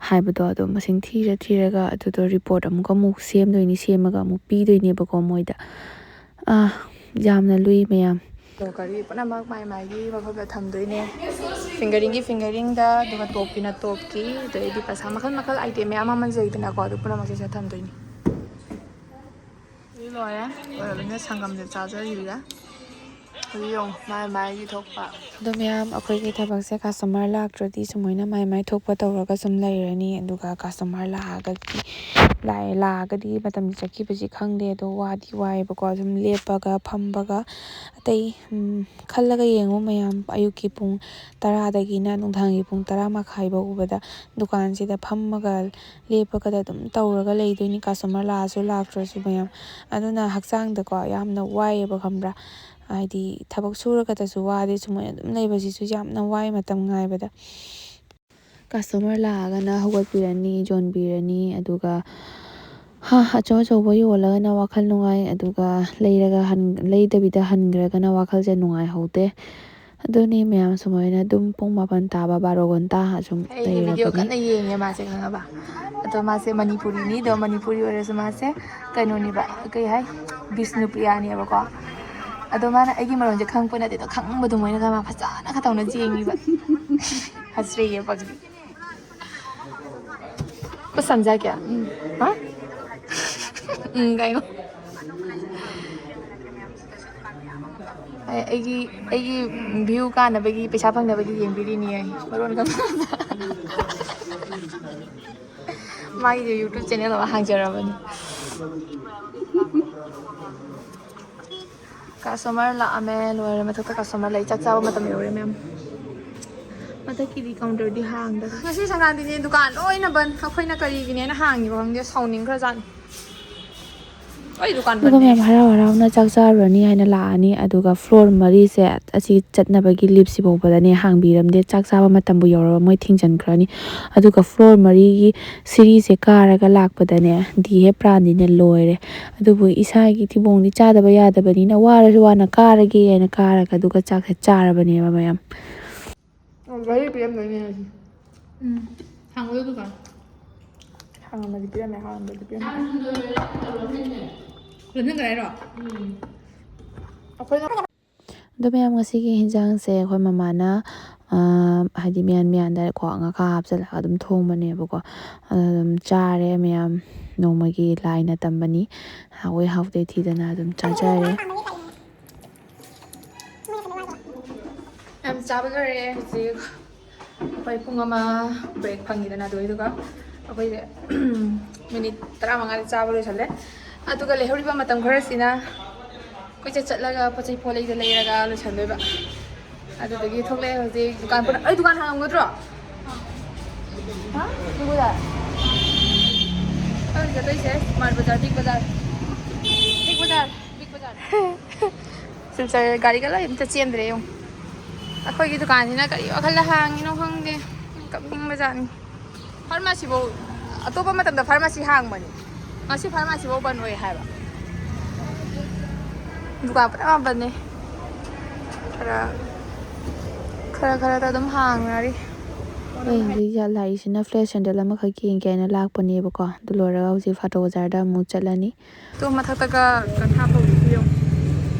ꯍꯥꯏꯕꯗꯣ ꯑꯗꯨꯝ ꯃꯁꯤꯡ ꯊꯤꯔꯒ ꯑꯗꯨꯗꯣ ꯔꯤꯄꯣꯔꯠ ꯑꯃꯨꯛ ꯁꯦꯝꯗꯣꯏꯅꯤ ꯁꯦꯝꯃꯒ ꯑꯃꯨꯛ ꯄꯤꯗꯣꯏꯅꯦꯕꯀோ ꯃꯣꯏꯗ ꯌꯥꯝꯅ ꯂꯨꯏ ꯃꯌꯥꯝ ꯂꯣꯀꯔꯒꯤ ꯄꯨꯝꯅꯃꯛ ꯃꯥꯏꯒꯤ ꯃꯐꯝꯗ ꯊꯝꯗꯣꯏꯅꯦ ꯐꯤꯡꯒꯔꯤꯡꯗ ꯑꯗꯨꯒ ꯇꯣꯞꯀꯤꯅ ꯇꯣꯞꯀꯤ ꯑꯗꯩꯗꯤ ꯄꯩꯁꯥ ꯃꯈꯜ ꯑꯥꯏꯇꯦꯝ ꯃꯌꯥꯝ ꯑꯃ ꯂꯩꯗꯅꯀꯣ ꯑꯗꯨ ꯄꯨꯝꯅꯃꯛꯁꯦ ꯊꯝꯗꯣꯏꯅꯤ ꯂꯣꯏꯔꯕꯅꯤꯅ ꯁꯪꯒꯝꯁꯦ ꯆꯥꯖꯔꯤꯕ ꯍꯧꯖꯤꯛ ꯌꯦꯡꯉꯨ ꯃꯥꯏꯒꯤ ꯊꯣꯛꯄ ꯑꯗꯣ ꯃꯌꯥꯝ ꯑꯩꯈꯣꯏꯒꯤ ꯊꯕꯛꯁꯦ ꯀꯁꯇꯃꯔ ꯂꯥꯛꯇ꯭ꯔꯗꯤ ꯁꯨꯃꯥꯏꯅ ꯃꯥꯏ ꯊꯣꯛꯄ ꯇꯧꯔꯒ ꯁꯨꯝ ꯂꯩꯔꯅꯤ ꯑꯗꯨꯒ ꯀꯁꯇꯃꯔ ꯂꯥꯛꯑꯒꯗꯤ ꯃꯇꯝ ꯆꯠꯈꯤꯕꯁꯤ ꯈꯪꯗꯦ ꯑꯗꯣ ꯋꯥꯗꯤ ꯋꯥꯏꯑꯦꯕꯀꯣ ꯑꯗꯨꯝ ꯂꯦꯞꯄꯒ ꯐꯝꯕꯒ ꯑꯇꯩ ꯈꯜꯂꯒ ꯌꯦꯡꯉꯨ ꯃꯌꯥꯝ ꯑꯌꯨꯛꯀꯤ ꯄꯨꯡ 10ꯗꯒꯤꯅ ꯅꯨꯡꯗꯥꯡꯒꯤ ꯄꯨꯡ 10:30 ꯐꯥꯎꯕꯗ ꯗꯨꯀꯥꯟꯁꯤꯗ ꯐꯝꯃꯒ ꯂꯦꯞꯄꯒ ꯑꯗꯨꯝ ꯇꯧꯔꯒ ꯂꯩꯗꯣꯏꯅꯤ ꯀꯁꯇꯃꯔ ꯂꯥꯛꯑꯁꯨ ꯂꯥꯛꯇ꯭ꯔꯁꯨ ꯃꯌꯥꯝ ꯑꯗꯨꯅ ꯍꯛꯆꯥꯡꯗꯀꯣ ꯌꯥꯝꯅ ꯋꯥꯏꯑꯦꯕ ꯈꯪꯕ꯭ꯔꯥ ꯍꯥꯏꯗꯤ ꯊꯕꯛ ꯁꯨꯔꯒꯗꯁꯨ ꯋꯥꯗꯦ ꯁꯨꯃꯥꯏꯅ ꯑꯗꯨꯝ ꯂꯩꯕꯁꯤꯁꯨ ꯌꯥꯝꯅ ꯋꯥꯏ ꯃꯇꯝ ꯉꯥꯏꯕꯗ ꯀꯁꯇꯃꯔ ꯂꯥꯛꯑꯒꯅ ꯍꯧꯒꯠꯄꯤꯔꯅꯤ ꯌꯣꯟꯕꯤꯔꯅꯤ ꯑꯗꯨꯒ ꯑꯆꯧꯕ ꯌꯣꯜꯂꯒꯅ ꯋꯥꯈꯜ ꯅꯨꯡꯉꯥꯏ ꯑꯗꯨꯒ ꯂꯩꯗꯕꯤꯗ ꯍꯟꯈ꯭ꯔꯒꯅ ꯋꯥꯈꯜꯁꯦ ꯅꯨꯡꯉꯥꯏꯍꯧꯗꯦ ꯑꯗꯨꯅꯤ ꯃꯌꯥꯝ ꯁꯨꯃꯥꯏꯅ ꯑꯗꯨꯝ ꯄꯨꯡ 9 ꯇꯥꯕ 12 ꯑꯁꯨꯝ ꯑꯩꯒꯤ ꯚꯤꯗꯤꯑꯣ ꯂꯩꯔꯕꯅꯤ ꯀꯟꯅ ꯌꯦꯡꯉꯦ ꯃꯥꯁꯦ ꯈꯪꯉꯕ ꯑꯗꯣ ꯃꯥꯁꯦ ꯃꯅꯤꯄꯨꯔꯤꯅꯤ ꯑꯗꯣ ꯃꯅꯤꯄꯨꯔꯤ ꯑꯣꯏꯔꯁꯨ ꯃꯥꯁꯦ ꯀꯩꯅꯣꯅꯦꯕ ꯀꯩ ꯍꯥꯏ ꯕꯤꯁꯅꯨꯄ꯭ꯔꯤꯌꯥꯅꯦꯕꯀꯣ ꯑꯗꯣ ꯃꯥꯅ ꯑꯩꯒꯤ ꯃꯔꯣꯟꯁꯦ ꯈꯪꯉꯛꯄ ꯅꯠꯇꯦ ꯑꯗꯣ ꯈꯪꯕꯗꯣ ꯃꯣꯏꯅꯒ ꯃꯥ ꯐꯖꯅ ꯈꯇꯧꯅ ꯌꯦꯡꯉꯤꯕ हंस रही है पगली कुछ समझा क्या हाँ कहीं ꯑꯩꯒꯤ ꯚ꯭ꯌꯨ ꯀꯥꯟꯅꯕꯒꯤ ꯄꯩꯁꯥ ꯐꯪꯅꯕꯒꯤ ꯌꯦꯡꯕꯤꯔꯤꯅꯤ ꯃꯔꯣꯟ ꯃꯥꯒꯤ ꯌꯨꯇ꯭ꯌꯨꯕ ꯆꯦꯅꯦꯜ ꯑꯃ ꯍꯥꯡꯖꯔꯕꯅꯤ ꯀꯁꯇꯃꯔ ꯂꯥꯛꯑꯝꯃꯦ ꯂꯣꯏꯔꯦ ꯃꯊꯛꯇ ꯀꯁꯇꯃꯔ ꯂꯩ ꯆꯥꯛ ꯆꯥꯕ ꯃꯇꯝ ꯌꯧꯔꯦ ꯃꯌꯥꯝ ꯃꯊꯛꯀꯤꯗꯤ ꯀꯥꯎꯟꯇꯔꯗꯤ ꯍꯥꯡꯗꯕ ꯉꯁꯤ ꯁꯪꯀ꯭ꯔꯥꯟꯇꯤꯅꯦ ꯗꯨꯀꯥꯟ ꯂꯣꯏꯅ ꯕꯟ ꯑꯩꯈꯣꯏꯅ ꯀꯔꯤꯒꯤꯅꯦꯅ ꯍꯥꯡꯉꯤꯕ ꯈꯪꯗꯦ ꯁꯥꯎꯅꯤꯡꯈ꯭ꯔꯖꯥꯠꯅꯤ ꯑꯗꯨꯒ ꯃꯌꯥꯝ ꯍꯔꯥꯎ ꯍꯔꯥꯎꯅ ꯆꯥꯛ ꯆꯥꯔꯨꯔꯅꯤ ꯍꯥꯏꯅ ꯂꯥꯛꯑꯅꯤ ꯑꯗꯨꯒ ꯐ꯭ꯂꯣꯔ ꯃꯔꯤꯁꯦ ꯑꯁꯤ ꯆꯠꯅꯕꯒꯤ ꯂꯤꯞꯁꯤ ꯐꯥꯎꯕꯗꯅꯦ ꯍꯥꯡꯕꯤꯔꯝꯗꯦ ꯆꯥꯛ ꯆꯥꯕ ꯃꯇꯝꯕꯨ ꯌꯧꯔꯕ ꯃꯣꯏ ꯊꯤꯡꯖꯤꯟꯈ꯭ꯔꯅꯤ ꯑꯗꯨꯒ ꯐ꯭ꯂꯣꯔ ꯃꯔꯤꯒꯤ ꯁꯤꯔꯤꯁꯦ ꯀꯥꯔꯒ ꯂꯥꯛꯄꯗꯅꯦ ꯗꯤꯍꯦ ꯄ꯭ꯔꯥꯟꯗꯤꯅꯦ ꯂꯣꯏꯔꯦ ꯑꯗꯨꯕꯨ ꯏꯁꯥꯒꯤ ꯊꯤꯕꯣꯡꯗꯤ ꯆꯥꯗꯕ ꯌꯥꯗꯕꯅꯤꯅ ꯋꯥꯔꯁꯨ ꯋꯥꯅ ꯀꯥꯔꯒꯦ ꯍꯥꯏꯅ ꯀꯥꯔꯒ ꯑꯗꯨꯒ ꯆꯥꯛꯁꯦ ꯆꯥꯔꯕꯅꯦꯕ ꯃꯌꯥꯝ ꯒꯥꯔꯤ ꯄꯤꯔꯝꯗꯣꯏꯅꯦ ꯉꯁꯤ ꯍꯥꯡꯕꯗꯣ ꯗꯨꯀꯥꯟ ꯍꯥꯡꯉꯝꯃꯗꯤ ꯄꯤꯔꯝꯃꯦ ꯍꯥꯡꯉꯝꯃꯗꯤ ꯄꯤꯔꯝꯃꯦ ꯂꯣꯟꯁꯤꯟꯈ꯭ꯔꯦ ꯑꯩꯈꯣꯏꯅ ꯑꯗꯣ ꯃꯌꯥꯝ ꯉꯁꯤꯒꯤ ꯍꯤꯟꯖꯥꯡꯁꯦ ꯑꯩꯈꯣꯏ ꯃꯃꯥꯅ ꯍꯥꯏꯗꯤ ꯃꯌꯥꯟꯗꯀꯣ ꯉꯥꯈꯥ ꯍꯥꯞꯆꯤꯜꯂꯒ ꯑꯗꯨꯝ ꯊꯣꯡꯕꯅꯦꯕꯀꯣ ꯑꯗꯨꯝ ꯆꯥꯔꯦ ꯃꯌꯥꯝ ꯅꯣꯡꯃꯒꯤ ꯂꯥꯏꯅ ꯇꯝꯕꯅꯤ ꯍꯥꯎꯋꯦ ꯍꯥꯎꯇꯦ ꯊꯤꯗꯅ ꯑꯗꯨꯝ ꯆꯥꯖꯔꯦ ꯌꯥꯝ ꯆꯥꯕ ꯂꯣꯏꯔꯦ ꯍꯧꯖꯤꯛ ꯑꯩꯈꯣꯏ ꯄꯨꯡ ꯑꯃ ꯕ꯭ꯔꯦꯛ ꯐꯪꯉꯤꯗꯅ ꯑꯗꯨꯒ ꯑꯩꯈꯣꯏꯁꯦ ꯃꯤꯅꯤꯠ 15ꯗ ꯆꯥꯕ ꯂꯣꯏꯁꯜꯂꯦ ꯑꯗꯨꯒ ꯂꯩꯍꯧꯔꯤꯕ ꯃꯇꯝ ꯈꯔꯁꯤꯅ ꯀꯣꯏꯆꯠ ꯆꯠꯂꯒ ꯄꯣꯠꯆꯩ ꯄꯣꯠꯂꯩꯗ ꯂꯩꯔꯒ ꯂꯣꯏꯁꯟꯗꯣꯏꯕ ꯑꯗꯨꯗꯒꯤ ꯊꯣꯛꯂꯛꯑꯦ ꯍꯧꯖꯤꯛ ꯗꯨꯀꯥꯟ ꯑꯩ ꯗꯨꯀꯥꯟ ꯍꯥꯡꯉꯝꯒꯗ꯭ꯔꯣ ꯅꯨꯡꯕꯨꯗ ꯑꯩ ꯆꯠꯇꯣꯏꯁꯦ ꯁ꯭ꯃꯥꯔꯠ ꯕꯖꯥꯔ ꯕꯤꯛ ꯕꯖꯥꯔ ꯁꯤꯜꯆꯔ ꯒꯥꯔꯤꯒ ꯂꯣꯏ ꯑꯝꯇ ꯆꯦꯟꯗ꯭ꯔꯦ ꯌꯦꯡꯉꯨ ꯑꯩꯈꯣꯏꯒꯤ ꯗꯨꯀꯥꯟꯁꯤꯅ ꯀꯔꯤ ꯋꯥꯈꯜꯗ ꯍꯥꯡꯉꯤꯅꯣ ꯈꯪꯗꯦ ꯀꯞꯅꯤꯡꯕꯖꯥꯠꯅꯤ ꯐꯥꯔꯃꯥꯁꯤꯐꯧ ꯑꯇꯣꯞꯄ ꯃꯇꯝꯗ ꯐꯥꯔꯃꯥꯁꯤ ꯍꯥꯡꯕꯅꯤ ꯉꯁꯤ ꯐꯥꯔꯃꯥꯁꯤꯐꯧ ꯕꯟ ꯑꯣꯏ ꯍꯥꯏꯕ ꯗꯨꯀꯥꯟ ꯄꯨꯔꯥ ꯕꯟꯅꯦ ꯈꯔ ꯑꯗꯨꯝ ꯍꯥꯡꯅꯔꯤ ꯑꯩ ꯍꯧꯖꯤꯛ ꯂꯥꯛꯏꯁꯤꯅ ꯐ꯭ꯂꯦꯠ ꯁꯦꯟꯗꯜ ꯑꯃꯈꯛ ꯌꯦꯡꯒꯦ ꯍꯥꯏꯅ ꯂꯥꯛꯄꯅꯦꯕꯀꯣ ꯑꯗꯨ ꯂꯣꯏꯔꯒ ꯍꯧꯖꯤꯛ ꯐꯥꯇꯣ ꯕꯖꯥꯔꯗ ꯑꯃꯨꯛ ꯆꯠꯂꯅꯤ ꯇꯣ ꯃꯊꯛꯇꯒ ꯀꯟꯊꯥ ꯐꯧꯔꯤꯁꯤ ꯌꯦꯡꯉꯨ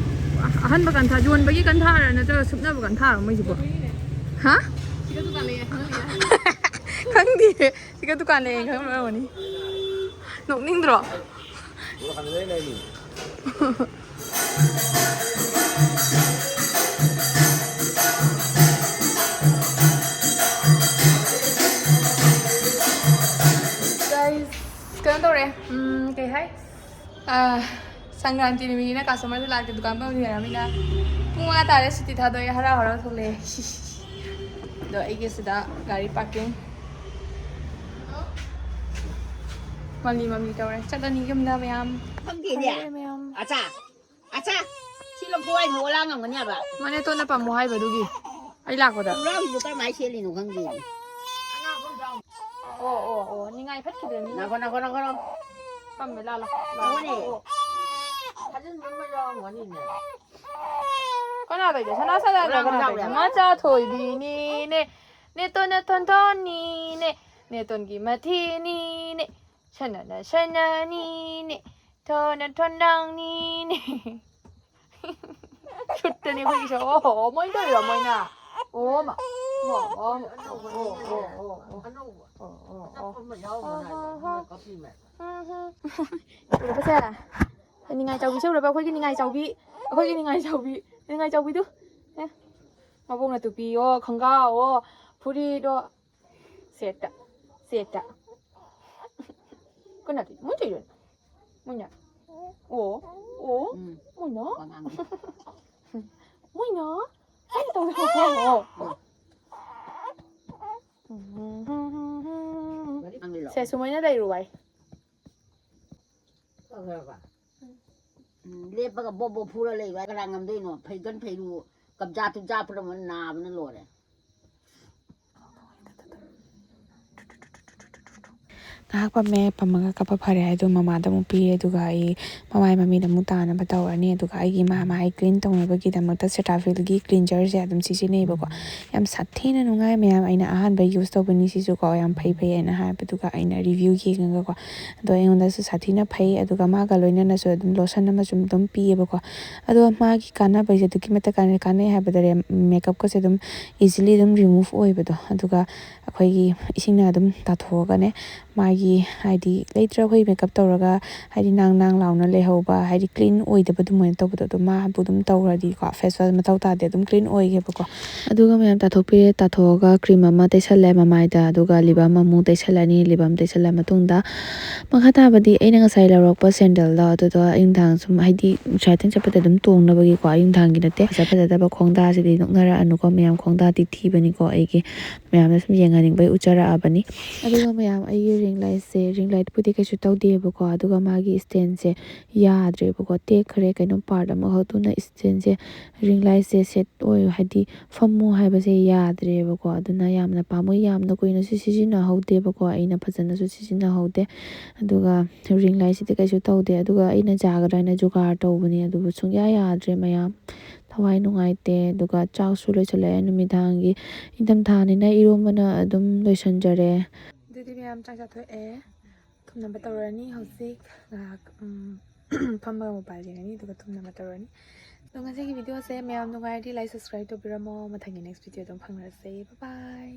ꯑꯍꯟꯕ ꯀꯟꯊꯥ ꯌꯣꯟꯕꯒꯤ ꯀꯟꯊꯥꯔ ꯅꯠꯇ꯭ꯔꯒ ꯁꯨꯞꯅꯕ ꯀꯟꯊꯥꯔꯣ ꯃꯣꯏꯁꯤꯕꯣ ꯍꯥ ꯁꯤꯒ ꯗꯨꯀꯥꯟ ꯂꯩ ꯈꯪꯗꯤꯌꯦ ꯁꯤꯒ ꯗꯨꯀꯥꯟ ꯂꯩ ꯈꯪꯉꯝꯒꯅꯤ ꯅꯣꯛꯅꯤꯡꯗ꯭ꯔꯣ ꯀꯩꯅꯣ ꯇꯧꯔꯦ ꯀꯩ ꯍꯥꯏ ꯁꯪꯀ꯭ꯔꯥꯟꯇꯤ ꯅꯨꯃꯤꯠꯅꯤꯅ ꯀꯁꯇꯃꯔꯁꯨ ꯂꯥꯛꯇꯦ ꯗꯨꯀꯥꯟ ꯐꯝꯃꯤꯟꯅꯔꯕꯅꯤꯅ ꯄꯨꯡ 5 ꯇꯥꯔꯦ ꯁꯨꯇꯤ ꯊꯥꯗꯣꯛꯑꯦ ꯍꯔꯥꯎ ꯊꯣꯛꯂꯛꯑꯦ ꯑꯗꯣ ꯑꯩꯒꯤ ꯁꯤꯗ ꯒꯥꯔꯤ ꯄꯥꯔꯀꯤꯡ ꯃꯝꯂꯤ ꯇꯧꯔꯦ ꯆꯠꯂꯅꯤ ꯌꯨꯝꯗ ꯃꯌꯥꯝ ꯃꯌꯥꯝ ꯑꯆꯥ ꯁꯤ ꯂꯧꯊꯣꯛꯑ ꯃꯣꯂꯥ ꯉꯝꯒꯅꯦꯕ ꯃꯅꯦꯇꯣꯟꯅ ꯄꯝꯃꯣ ꯍꯥꯏꯕꯗꯨꯒꯤ ꯑꯩ ꯂꯥꯛꯄꯗ ꯈꯣꯡꯒ꯭ꯔꯥꯎꯁꯤꯕꯨ ꯀꯔꯝꯍꯥꯏꯅ ꯁꯦꯠꯂꯤꯅꯣ ꯈꯪꯗꯦ ꯑꯣ ꯅꯤꯡꯉꯥꯏ ꯐꯠꯈꯤꯗ꯭ꯔꯦꯅꯤ ꯅꯈꯣ ꯄꯝꯃꯦ ꯂꯥꯛꯑꯣ ꯊꯥꯖꯤꯟꯕ ꯑꯃ ꯌꯥꯎꯔꯝꯒꯅꯤꯅꯦ ꯀꯅꯥꯗꯩꯗ ꯁꯅꯥ ꯀꯅꯥꯗꯩꯗ ꯃꯆꯥ ꯊꯣꯏꯕꯤꯅꯤꯅꯦ ꯅꯦꯇꯣꯟꯅ ꯊꯣꯟꯊꯣꯟꯅꯤꯅꯦ ꯅꯦꯇꯣꯟꯒꯤ ꯃꯊꯤꯅꯤꯅꯦ ꯁꯅꯅ ꯁꯅꯅꯤꯅꯦ ꯊꯣꯟꯅ ꯊꯣꯟꯅꯥꯡꯅꯤꯅꯦ ꯁꯨꯠꯇꯅꯤ ꯑꯩꯈꯣꯏꯒꯤꯁꯨ ꯑꯣ ꯃꯣꯏ ꯇꯧꯔꯤꯔꯣ ꯃꯣꯏꯅ ꯑꯣ ꯃꯥ ꯎꯔꯕꯁꯦ ꯅꯤꯡꯉꯥꯏ ꯆꯥꯎꯕꯤꯁꯦ ꯎꯔꯕ ꯑꯩꯈꯣꯏꯒꯤ ꯅꯤꯡꯉꯥꯏ ꯆꯥꯎꯕꯤꯗꯨ ꯃꯕꯣꯛꯅ ꯇꯨꯄꯤꯌꯣ ꯈꯣꯡꯒ꯭ꯔꯥꯎꯋꯣ ꯐꯨꯔꯤꯠꯗꯣ ꯁꯦꯠꯇ ꯀꯅꯥꯗꯤ ꯃꯣꯏ ꯇꯧꯔꯤꯔꯣ ꯃꯣꯏꯅ ꯃꯣꯏꯅ ꯑꯩꯅ ꯇꯧꯋꯦ ꯁꯦ ꯁꯨꯃꯥꯏꯅ ꯂꯩꯔꯨ ꯋꯥꯏ ꯂꯦꯞꯄꯒ ꯕꯣꯕ ꯐꯨꯔ ꯂꯩꯕ ꯀꯅꯥ ꯉꯝꯗꯣꯏꯅꯣ ꯐꯩꯒꯟ ꯐꯩꯔꯨ ꯀꯞꯖꯥ ꯇꯨꯞꯖꯥ ꯄꯨꯝꯅꯃꯛ ꯅꯥꯕꯅ ꯂꯣꯏꯔꯦ ꯉꯥꯏꯍꯥꯛ ꯄꯝꯃꯒ ꯀꯞꯄ ꯐꯔꯦ ꯍꯥꯏꯗꯣ ꯃꯃꯥꯗ ꯑꯃꯨꯛ ꯄꯤꯔꯦ ꯑꯗꯨꯒ ꯑꯩ ꯃꯃꯥꯏ ꯃꯃꯤꯠ ꯑꯃꯨꯛ ꯇꯥꯅꯕ ꯇꯧꯔꯅꯤ ꯑꯗꯨꯒ ꯑꯩꯒꯤ ꯃꯥꯏ ꯀ꯭ꯂꯤꯟ ꯇꯧꯅꯕꯒꯤꯗꯃꯛꯇ ꯁꯦꯇꯥꯐꯤꯜꯒꯤ ꯀ꯭ꯂꯤꯟꯖꯔꯁꯦ ꯑꯗꯨꯝ ꯁꯤꯖꯤꯟꯅꯩꯕꯀꯣ ꯌꯥꯝ ꯁꯥꯊꯤꯅ ꯅꯨꯡꯉꯥꯏ ꯃꯌꯥꯝ ꯑꯩꯅ ꯑꯍꯥꯟꯕ ꯌꯨꯁ ꯇꯧꯕꯅꯤ ꯁꯤꯁꯨꯀꯣ ꯌꯥꯝ ꯐꯩ ꯍꯥꯏꯅ ꯍꯥꯏꯕꯗꯨꯒ ꯑꯩꯅ ꯔꯤꯚ꯭ꯌꯨ ꯌꯦꯡꯉꯒꯀꯣ ꯑꯗꯣ ꯑꯩꯉꯣꯟꯗꯁꯨ ꯁꯥꯊꯤꯅ ꯐꯩ ꯑꯗꯨꯒ ꯃꯥꯒ ꯂꯣꯏꯅꯅꯁꯨ ꯑꯗꯨꯝ ꯂꯣꯁꯟ ꯑꯃꯁꯨ ꯑꯗꯨꯝ ꯄꯤꯌꯦꯕꯀോ ꯑꯗꯣ ꯃꯥꯒꯤ ꯀꯥꯟꯅꯕꯁꯦ ꯑꯗꯨꯛꯀꯤ ꯃꯇꯤꯛ ꯀꯥꯟꯅꯩ ꯍꯥꯏꯕꯗ ꯃꯦꯀꯞꯀꯁꯦ ꯑꯗꯨꯝ ꯏꯖꯤꯂꯤ ꯑꯗꯨꯝ ꯔꯤꯃꯨꯚ ꯑꯣꯏꯕꯗꯣ ꯑꯗꯨꯒ ꯑꯩꯈꯣꯏꯒꯤ ꯏꯁꯤꯡꯅ ꯑꯗꯨꯝ ꯇꯥꯊꯣꯛꯑꯒꯅꯦ ꯃꯥꯒꯤ ꯍꯥꯏꯗꯤ ꯂꯩꯇ꯭ꯔ ꯑꯩꯈꯣꯏ ꯃꯦꯀꯞ ꯇꯧꯔꯒ ꯍꯥꯏꯗꯤ ꯅꯥꯡ ꯂꯥꯎꯅ ꯂꯩꯍꯧꯕ ꯍꯥꯏꯗꯤ ꯀ꯭ꯂꯤꯟ ꯑꯣꯏꯗꯕ ꯑꯗꯨꯃꯥꯏꯅ ꯇꯧꯕꯗꯣ ꯑꯗꯨꯝ ꯃꯥꯕꯨ ꯑꯗꯨꯝ ꯇꯧꯔꯗꯤꯀꯣ ꯐꯦꯁ ꯋꯥꯁ ꯃꯊꯧ ꯇꯥꯗꯦ ꯑꯗꯨꯝ ꯀ꯭ꯂꯤꯟ ꯑꯣꯏꯒꯦꯕꯀꯣ ꯑꯗꯨꯒ ꯃꯌꯥꯝ ꯇꯥꯊꯣꯛꯑꯒ ꯀ꯭ꯔꯤꯝ ꯑꯃ ꯇꯩꯁꯜꯂꯦ ꯃꯃꯥꯏꯗ ꯑꯗꯨꯒ ꯂꯤꯞ ꯕꯥꯝ ꯑꯃꯨꯛ ꯇꯩꯁꯜꯂꯅꯤ ꯂꯤꯞ ꯕꯥꯝ ꯇꯩꯁꯜꯂ ꯃꯇꯨꯡꯗ ꯃꯈꯥ ꯇꯥꯕꯗꯤ ꯑꯩꯅ ꯉꯁꯥꯏ ꯂꯧꯔꯛꯄ ꯁꯦꯟꯗꯜꯗꯣ ꯑꯗꯨꯗꯣ ꯑꯌꯨꯛꯅꯨꯡꯗꯥꯡ ꯁꯨꯝ ꯍꯥꯏꯗꯤ ꯁꯥꯏꯇꯤꯡ ꯆꯠꯄꯗ ꯑꯗꯨꯝ ꯇꯣꯡꯅꯕꯒꯤꯀꯣ ꯑꯌꯨꯛꯅꯨꯡꯗꯥꯡꯒꯤ ꯅꯠꯇꯦ ꯐꯖꯗꯕ ꯈꯣꯡꯗꯥꯁꯤꯗꯤ ꯅꯣꯛꯅꯔꯛꯑꯅꯨꯀꯣ ꯃꯌꯥꯝ ꯈꯣꯡꯗꯥꯗꯤ ꯊꯤꯕꯅꯤꯀꯣ ꯑꯩꯒꯤ ꯃꯌꯥꯝꯅ ꯁꯨꯝ ꯌꯦꯡꯍꯟꯅꯤꯡꯕꯩ ꯎꯠꯆꯔꯛꯑꯕꯅꯤ ꯑꯗꯨꯒ ꯃꯌꯥꯝ ꯑꯩꯒꯤ ring lightꯄꯨꯗꯤ ꯀꯩꯁꯨ ꯇꯧꯗꯦꯕꯀꯣ ꯑꯗꯨꯒ ꯃꯥꯒꯤ ꯁ꯭ꯇꯦꯟꯁꯦ ꯌꯥꯗ꯭ꯔꯦꯕꯀꯣ ꯇꯦꯛꯈ꯭ꯔꯦ ꯀꯩꯅꯣ ꯄꯥꯔꯠ ꯑꯃꯈꯛꯇꯨꯅ ꯁ꯭ꯇꯦꯟꯁꯦ ring lightꯁꯦ ꯁꯦꯠ ꯑꯣꯏ ꯍꯥꯏꯗꯤ ꯐꯝꯃꯨ ꯍꯥꯏꯕꯁꯦ ꯌꯥꯗ꯭ꯔꯦꯕꯀꯣ ꯑꯗꯨꯅ ꯌꯥꯝꯅ ꯄꯥꯝꯃꯨꯏ ꯌꯥꯝꯅ ꯀꯨꯏꯅꯁꯨ ꯁꯤꯖꯤꯟꯅꯍꯧꯗꯦꯕꯀꯣ ꯑꯩꯅ ꯐꯖꯅꯁꯨ ꯁꯤꯖꯤꯟꯅꯍꯧꯗꯦ ꯑꯗꯨꯒ ring lightꯁꯤꯗꯤ kaisu taude aduga aina jagadra jugaar tawbani adubu sungya yadre mayam thawai nungaite aduga chaksu loisale numidangi indam thanina iromana adum loisanjare ꯑꯗꯨꯗꯤ ꯃꯌꯥꯝ ꯆꯥꯛ ꯆꯥꯊꯣꯛꯑꯦ ꯊꯨꯝꯅꯕ ꯇꯧꯔꯅꯤ ꯍꯧꯖꯤꯛ ꯉꯥꯏꯍꯥꯛ ꯐꯝꯃꯒ ꯃꯣꯕꯥꯏꯜ ꯌꯦꯡꯉꯅꯤ ꯑꯗꯨꯒ ꯊꯨꯝꯅꯕ ꯇꯧꯔꯅꯤ ꯑꯗꯣ ꯉꯁꯤꯒꯤ ꯚꯤꯗꯤꯑꯣꯁꯦ ꯃꯌꯥꯝ ꯅꯨꯡꯉꯥꯏꯔꯗꯤ ꯂꯥꯏꯛ ꯁꯕꯁꯀ꯭ꯔꯥꯏꯕ ꯇꯧꯕꯤꯔꯝꯃꯣ ꯃꯊꯪꯒꯤ ꯅꯦꯛꯁ ꯚꯤꯗꯤꯑꯣ ꯑꯗꯨꯝ ꯐꯪꯅꯔꯁꯦ ꯕꯥꯏ ꯕꯥꯏ